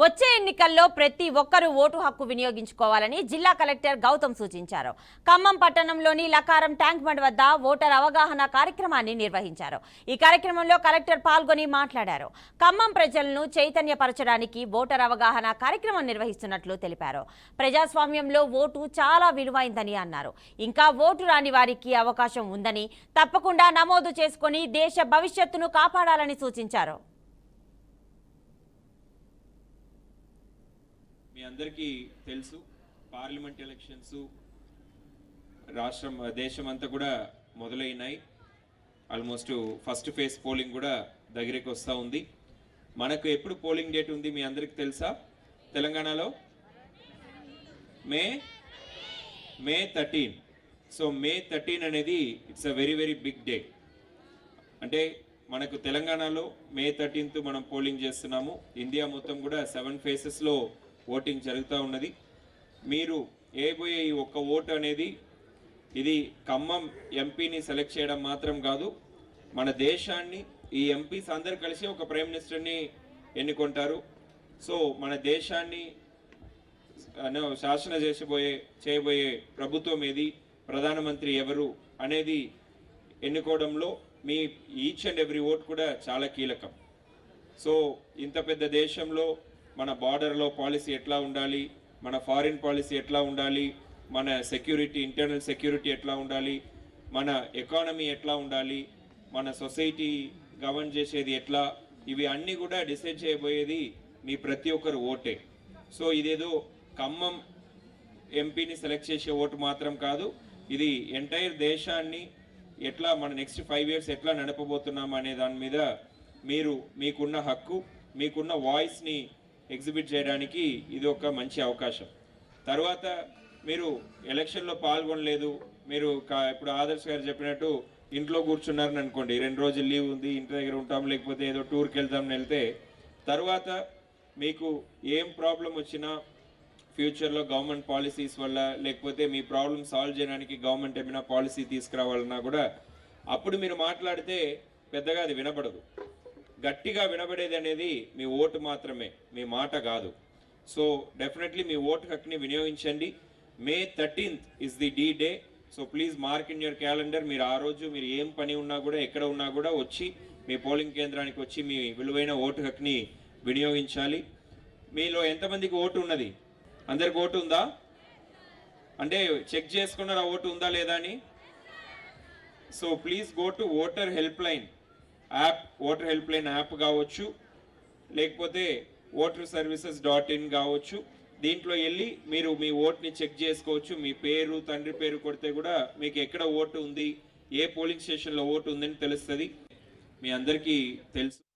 వచ్చే ఎన్నికల్లో ప్రతి ఒక్కరూ ఓటు హక్కు వినియోగించుకోవాలని జిల్లా కలెక్టర్ గౌతమ్ సూచించారు. ఖమ్మం పట్టణంలోని లకారం ట్యాంక్ బండ్ వద్ద ఓటర్ అవగాహన కార్యక్రమాన్ని నిర్వహించారు. ఈ కార్యక్రమంలో కలెక్టర్ పాల్గొని మాట్లాడారు. ఖమ్మం ప్రజలను చైతన్యపరచడానికి ఓటర్ అవగాహన కార్యక్రమం నిర్వహిస్తున్నట్లు తెలిపారు. ప్రజాస్వామ్యంలో ఓటు చాలా విలువైందని అన్నారు. ఇంకా ఓటు రాని వారికి అవకాశం ఉందని, తప్పకుండా నమోదు చేసుకొని దేశ భవిష్యత్తును కాపాడాలని సూచించారు. మీ అందరికీ తెలుసు, పార్లమెంట్ ఎలక్షన్స్ దేశమంతా కూడా మొదలైనాయి. ఆల్మోస్ట్ ఫస్ట్ ఫేజ్ పోలింగ్ కూడా దగ్గరికి వస్తూ ఉంది. మనకు ఎప్పుడు పోలింగ్ డేట్ ఉంది మీ అందరికీ తెలుసా? తెలంగాణలో మే 13. సో మే 13 అనేది it's a very very big day. అంటే మనకు తెలంగాణలో మే 13th మనం పోలింగ్ చేస్తున్నాము. ఇండియా మొత్తం కూడా 7 ఫేసెస్లో ఓటింగ్ జరుగుతూ ఉన్నది. మీరు ఏబోయే ఈ ఒక్క ఓటు అనేది ఇది ఖమ్మం ఎంపీని సెలెక్ట్ చేయడం మాత్రం కాదు, మన దేశాన్ని ఈ ఎంపీస్ అందరు కలిసి ఒక ప్రైమ్ మినిస్టర్ని ఎన్నుకుంటారు. సో మన దేశాన్ని శాసన చేయబోయే ప్రభుత్వం ఏది, ప్రధానమంత్రి ఎవరు అనేది ఎన్నుకోవడంలో మీ ఈచ్ అండ్ ఎవ్రీ ఓట్ కూడా చాలా కీలకం. సో ఇంత పెద్ద దేశంలో మన బార్డర్లో పాలసీ ఎట్లా ఉండాలి, మన ఫారిన్ పాలసీ ఎట్లా ఉండాలి, మన సెక్యూరిటీ ఇంటర్నల్ సెక్యూరిటీ ఎట్లా ఉండాలి, మన ఎకానమీ ఎట్లా ఉండాలి, మన సొసైటీ గవర్న్ చేసేది ఎట్లా, ఇవి అన్నీ కూడా డిసైడ్ చేయబోయేది మీ ప్రతి ఒక్కరు ఓటే. సో ఇదేదో ఖమ్మం ఎంపీని సెలెక్ట్ చేసే ఓటు మాత్రం కాదు, ఇది ఎంటైర్ దేశాన్ని ఎట్లా మన నెక్స్ట్ 5 years ఎట్లా నడపబోతున్నాం అనే దాని మీద మీకున్న హక్కు, మీకున్న వాయిస్ని ఎగ్జిబిట్ చేయడానికి ఇది ఒక మంచి అవకాశం. తర్వాత మీరు ఎలక్షన్లో పాల్గొనలేదు, మీరు ఇప్పుడు ఆదర్శ్ గారు చెప్పినట్టు ఇంట్లో కూర్చున్నారని అనుకోండి, 2 రోజులు లీవ్ ఉంది, ఇంటి దగ్గర ఉంటాం, లేకపోతే ఏదో టూర్కి వెళ్తామని వెళ్తే తర్వాత మీకు ఏం ప్రాబ్లం వచ్చినా ఫ్యూచర్లో గవర్నమెంట్ పాలసీస్ వల్ల, లేకపోతే మీ ప్రాబ్లం సాల్వ్ చేయడానికి గవర్నమెంట్ ఏమైనా పాలసీ తీసుకురావాలన్నా కూడా అప్పుడు మీరు మాట్లాడితే పెద్దగా అది వినపడదు. గట్టిగా వినబడేది అనేది మీ ఓటు మాత్రమే, మీ మాట కాదు. సో డెఫినెట్లీ మీ ఓటు హక్కుని వినియోగించండి. May 13th is the D day. So please mark in your calendar. మీరు ఆ రోజు మీరు ఏం పని ఉన్నా కూడా, ఎక్కడ ఉన్నా కూడా వచ్చి మీ పోలింగ్ కేంద్రానికి వచ్చి మీ విలువైన ఓటు హక్కుని వినియోగించాలి. మీలో ఎంతమందికి ఓటు ఉన్నది? అందరికి ఓటు ఉందా? అంటే చెక్ చేసుకున్నారా ఓటు ఉందా లేదా అని? So please go to voter help line app. Voter help line app కావచ్చు, లేకపోతే votersservices.in కావచ్చు. దీంట్లో వెళ్ళి మీరు మీ ఓట్ని చెక్ చేసుకోవచ్చు. మీ పేరు, తండ్రి పేరు కొడితే కూడా మీకు ఎక్కడ ఓటు ఉంది, ఏ పోలింగ్ స్టేషన్లో ఓటు ఉందని తెలుస్తుంది. మీ అందరికీ తెలుసు.